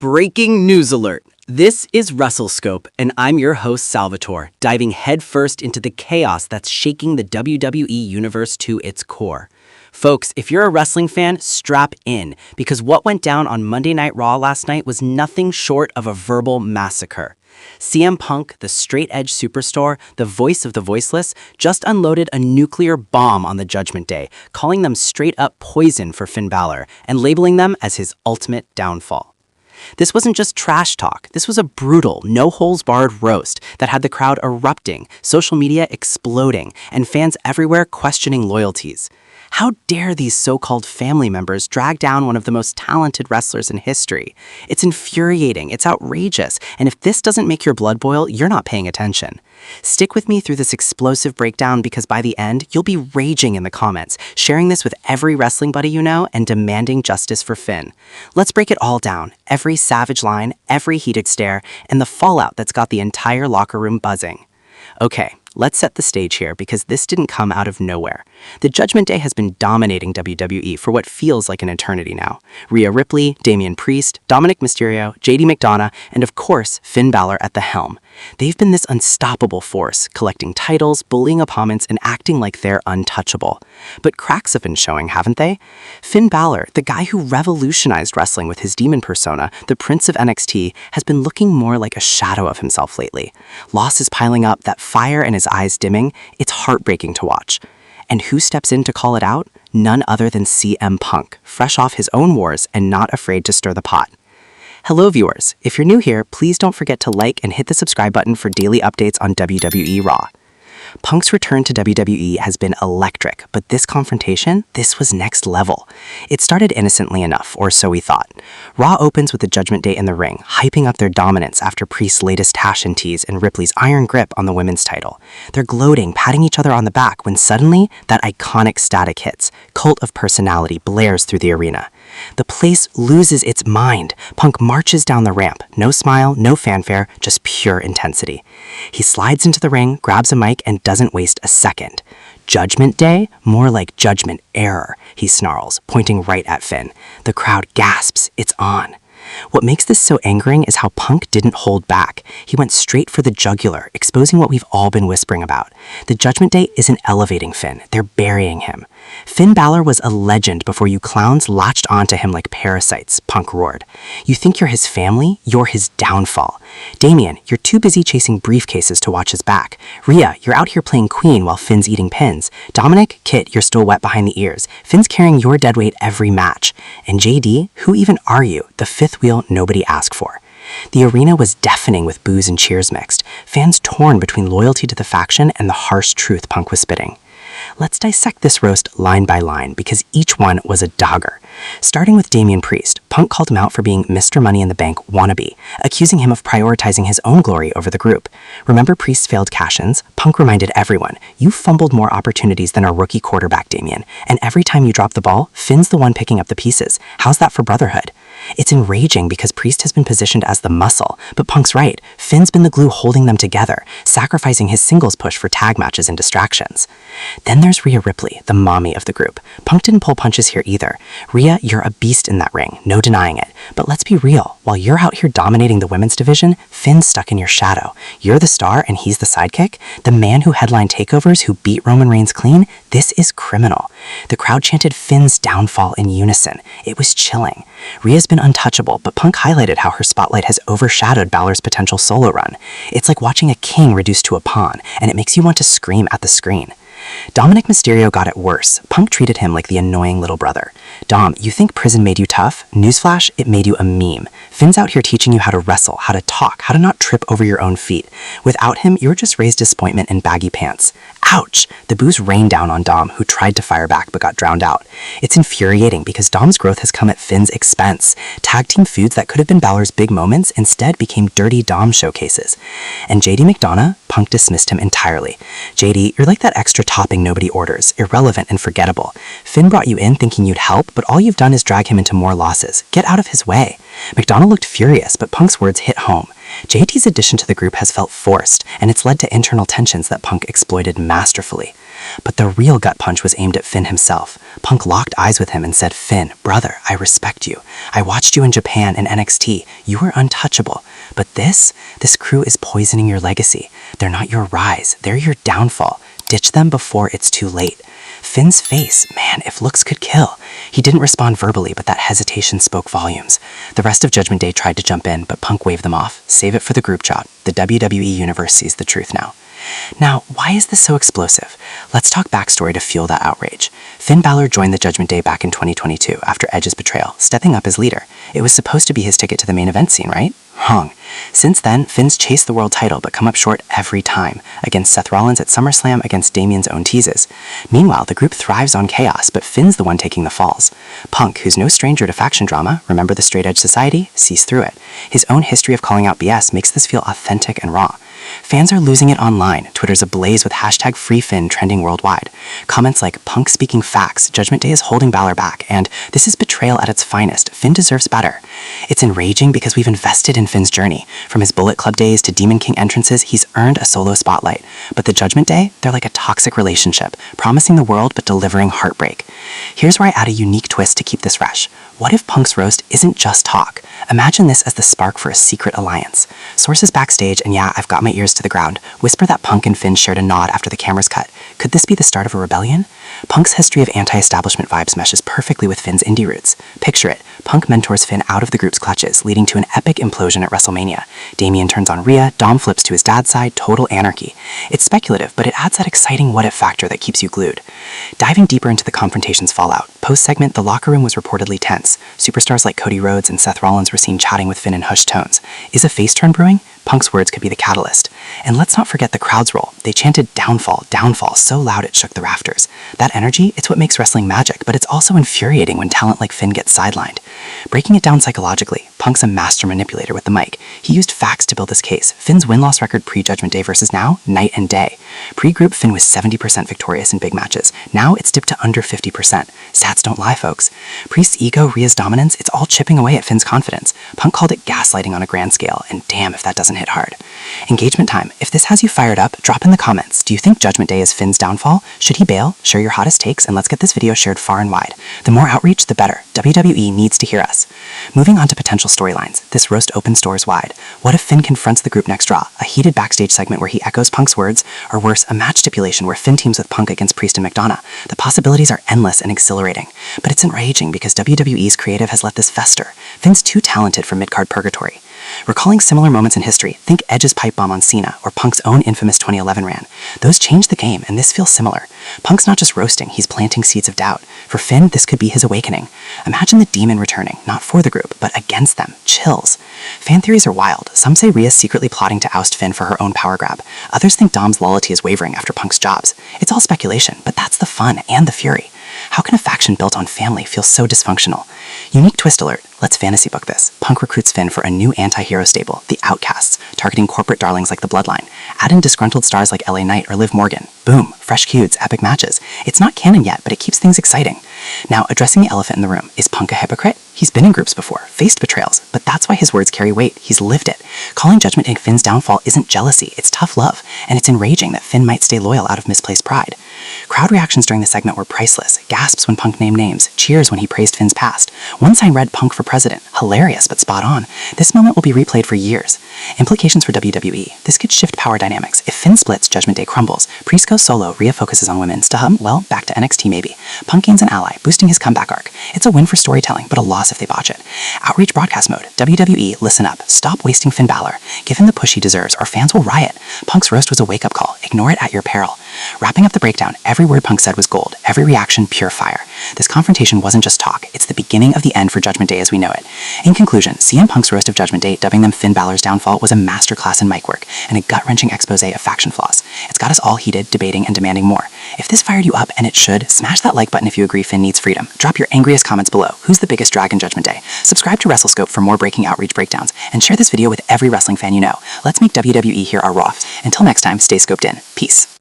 Breaking news alert. This is WrestleScope, and I'm your host, Salvatore, diving headfirst into the chaos that's shaking the WWE universe to its core. Folks, if you're a wrestling fan, strap in, because what went down on Monday Night Raw last night was nothing short of a verbal massacre. CM Punk, the straight-edge superstar, the voice of the voiceless, just unloaded a nuclear bomb on the Judgment Day, calling them straight-up poison for Finn Bálor, and labeling them as his ultimate downfall. This wasn't just trash talk. This was a brutal, no-holes-barred roast that had the crowd erupting, social media exploding, and fans everywhere questioning loyalties. How dare these so-called family members drag down one of the most talented wrestlers in history? It's infuriating, it's outrageous, and if this doesn't make your blood boil, you're not paying attention. Stick with me through this explosive breakdown because by the end, you'll be raging in the comments, sharing this with every wrestling buddy you know, and demanding justice for Finn. Let's break it all down, every savage line, every heated stare, and the fallout that's got the entire locker room buzzing. Okay, let's set the stage here because this didn't come out of nowhere. The Judgment Day has been dominating WWE for what feels like an eternity now. Rhea Ripley, Damian Priest, Dominic Mysterio, JD McDonough, and of course, Finn Bálor at the helm. They've been this unstoppable force, collecting titles, bullying opponents, and acting like they're untouchable. But cracks have been showing, haven't they? Finn Bálor, the guy who revolutionized wrestling with his demon persona, the Prince of NXT, has been looking more like a shadow of himself lately. Loss is piling up, that fire in his eyes dimming. It's heartbreaking to watch. And who steps in to call it out? None other than CM Punk, fresh off his own wars and not afraid to stir the pot. Hello viewers, if you're new here, please don't forget to like and hit the subscribe button for daily updates on WWE Raw. Punk's return to WWE has been electric, but this confrontation, this was next level. It started innocently enough, or so we thought. Raw opens with the Judgment Day in the ring, hyping up their dominance after Priest's latest Tashin tease and Ripley's iron grip on the women's title. They're gloating, patting each other on the back when suddenly that iconic static hits. Cult of Personality blares through the arena. The place loses its mind. Punk marches down the ramp. No smile, no fanfare, just pure intensity. He slides into the ring, grabs a mic, and doesn't waste a second. Judgment Day? More like Judgment Error, he snarls, pointing right at Finn. The crowd gasps. It's on. What makes this so angering is how Punk didn't hold back. He went straight for the jugular, exposing what we've all been whispering about. The Judgment Day isn't elevating Finn, they're burying him. Finn Bálor was a legend before you clowns latched onto him like parasites, Punk roared. You think you're his family? You're his downfall. Damian, you're too busy chasing briefcases to watch his back. Rhea, you're out here playing queen while Finn's eating pins. Dominic, Kit, you're still wet behind the ears. Finn's carrying your deadweight every match. And JD, who even are you? The fifth wheel nobody asked for. The arena was deafening with boos and cheers mixed, fans torn between loyalty to the faction and the harsh truth Punk was spitting. Let's dissect this roast line by line because each one was a dagger. Starting with Damian Priest, Punk called him out for being Mr. Money in the Bank wannabe, accusing him of prioritizing his own glory over the group. Remember Priest's failed cash-ins? Punk reminded everyone, you fumbled more opportunities than our rookie quarterback, Damian, and every time you drop the ball, Finn's the one picking up the pieces. How's that for brotherhood? It's enraging because Priest has been positioned as the muscle, but Punk's right, Finn's been the glue holding them together, sacrificing his singles push for tag matches and distractions. Then there's Rhea Ripley, the mommy of the group. Punk didn't pull punches here either. Rhea, you're a beast in that ring, no denying it. But let's be real, while you're out here dominating the women's division, Finn's stuck in your shadow. You're the star and he's the sidekick? The man who headlined takeovers, who beat Roman Reigns clean? This is criminal. The crowd chanted Finn's downfall in unison. It was chilling. Rhea's been untouchable, but Punk highlighted how her spotlight has overshadowed Bálor's potential solo run. It's like watching a king reduced to a pawn, and it makes you want to scream at the screen. Dominic Mysterio got it worse. Punk treated him like the annoying little brother. Dom, you think prison made you tough? Newsflash, it made you a meme. Finn's out here teaching you how to wrestle, how to talk, how to not trip over your own feet. Without him, you're just raised disappointment and baggy pants. Ouch! The boos rained down on Dom, who tried to fire back but got drowned out. It's infuriating because Dom's growth has come at Finn's expense. Tag team feuds that could have been Bálor's big moments instead became dirty Dom showcases. And JD McDonough, Punk dismissed him entirely. JD, you're like that extra topping nobody orders, irrelevant and forgettable. Finn brought you in thinking you'd help, but all you've done is drag him into more losses. Get out of his way. McDonough looked furious, but Punk's words hit home. JT's addition to the group has felt forced, and it's led to internal tensions that Punk exploited masterfully. But the real gut punch was aimed at Finn himself. Punk locked eyes with him and said, "Finn, brother, I respect you. I watched you in Japan and NXT. You were untouchable. But this crew is poisoning your legacy. They're not your rise, they're your downfall. Ditch them before it's too late." Finn's face, man, if looks could kill. He didn't respond verbally, but that hesitation spoke volumes. The rest of Judgment Day tried to jump in, but Punk waved them off. Save it for the group chat. The WWE Universe sees the truth now. Now, why is this so explosive? Let's talk backstory to fuel that outrage. Finn Bálor joined the Judgment Day back in 2022 after Edge's betrayal, stepping up as leader. It was supposed to be his ticket to the main event scene, right? Wrong. Since then, Finn's chased the world title but come up short every time, against Seth Rollins at SummerSlam, against Damien's own teases. Meanwhile, the group thrives on chaos, but Finn's the one taking the falls. Punk, who's no stranger to faction drama, remember the Straight Edge Society, sees through it. His own history of calling out BS makes this feel authentic and raw. Fans are losing it online. Twitter's ablaze with hashtag #FreeFinn trending worldwide. Comments like, "Punk speaking facts, Judgment Day is holding Bálor back," and "This is betrayal at its finest, Finn deserves better." It's enraging because we've invested in Finn's journey. From his Bullet Club days to Demon King entrances, he's earned a solo spotlight. But the Judgment Day, they're like a toxic relationship, promising the world but delivering heartbreak. Here's where I add a unique twist to keep this fresh. What if Punk's roast isn't just talk? Imagine this as the spark for a secret alliance. Sources backstage, and yeah, I've got my ears to the ground, whisper that Punk and Finn shared a nod after the cameras cut. Could this be the start of a rebellion? Punk's history of anti-establishment vibes meshes perfectly with Finn's indie roots. Picture it, Punk mentors Finn out of the group's clutches, leading to an epic implosion at WrestleMania. Damien turns on Rhea, Dom flips to his dad's side, total anarchy. It's speculative, but it adds that exciting what-if factor that keeps you glued. Diving deeper into the confrontation's fallout, post-segment, the locker room was reportedly tense. Superstars like Cody Rhodes and Seth Rollins were seen chatting with Finn in hushed tones. Is a face turn brewing? Punk's words could be the catalyst. And let's not forget the crowd's role. They chanted "downfall, downfall" so loud it shook the rafters. That energy, it's what makes wrestling magic, but it's also infuriating when talent like Finn gets sidelined. Breaking it down psychologically, Punk's a master manipulator with the mic. He used facts to build his case. Finn's win-loss record pre-Judgment Day versus now, night and day. Pre-group, Finn was 70% victorious in big matches. Now it's dipped to under 50%. Stats don't lie, folks. Priest's ego, Rhea's dominance, it's all chipping away at Finn's confidence. Punk called it gaslighting on a grand scale, and damn if that doesn't hit hard. Engagement time. If this has you fired up, drop in the comments. Do you think Judgment Day is Finn's downfall? Should he bail? Share your hottest takes, and let's get this video shared far and wide. The more outreach, the better. WWE needs to hear us. Moving on to potential storylines, this roast opens doors wide. What if Finn confronts the group next Raw? A heated backstage segment where he echoes Punk's words, or worse, a match stipulation where Finn teams with Punk against Priest and McDonough. The possibilities are endless and exhilarating. But it's enraging because WWE's creative has let this fester. Finn's too talented for mid-card purgatory. Recalling similar moments in history, think Edge's pipe bomb on Cena or Punk's own infamous 2011 rant. Those changed the game, and this feels similar. Punk's not just roasting, he's planting seeds of doubt. For Finn, this could be his awakening. Imagine the demon returning, not for the group, but against them. Chills. Fan theories are wild. Some say Rhea's secretly plotting to oust Finn for her own power grab. Others think Dom's loyalty is wavering after Punk's jobs. It's all speculation, but that's the fun and the fury. How can a faction built on family feel so dysfunctional? Unique twist alert. Let's fantasy book this. Punk recruits Finn for a new anti-hero stable, the Outcasts, targeting corporate darlings like the Bloodline. Add in disgruntled stars like LA Knight or Liv Morgan. Boom, fresh feuds, epic matches. It's not canon yet, but it keeps things exciting. Now, addressing the elephant in the room, is Punk a hypocrite? He's been in groups before, faced betrayals, but that's why his words carry weight. He's lived it. Calling Judgment Day Finn's downfall isn't jealousy, it's tough love, and it's enraging that Finn might stay loyal out of misplaced pride. Crowd reactions during the segment were priceless. Gasps when Punk named names, cheers when he praised Finn's past. One sign read Punk for president. Hilarious, but spot on. This moment will be replayed for years. Implications for WWE. This could shift power dynamics. If Finn splits, Judgment Day crumbles. Priest goes solo, Rhea focuses on women. Stahum, well, back to NXT maybe. Punk gains an ally, boosting his comeback arc. It's a win for storytelling, but a loss if they botch it. Outreach broadcast mode. WWE, listen up. Stop wasting Finn Bálor. Give him the push he deserves, or fans will riot. Punk's roast was a wake-up call. Ignore it at your peril. Wrapping up the breakdown, every word Punk said was gold. Every reaction, pure fire. This confrontation wasn't just talk. It's the beginning of the end for Judgment Day as we know it. In conclusion, CM Punk's roast of Judgment Day, dubbing them Finn Bálor's downfall, was a masterclass in mic work and a gut-wrenching expose of faction flaws. It's got us all heated, debating, and demanding more. If this fired you up, and it should, smash that like button if you agree Finn needs freedom. Drop your angriest comments below. Who's the biggest drag in Judgment Day? Subscribe to WrestleScope for more breaking outreach breakdowns, and share this video with every wrestling fan you know. Let's make WWE hear our raw. Until next time, stay scoped in. Peace.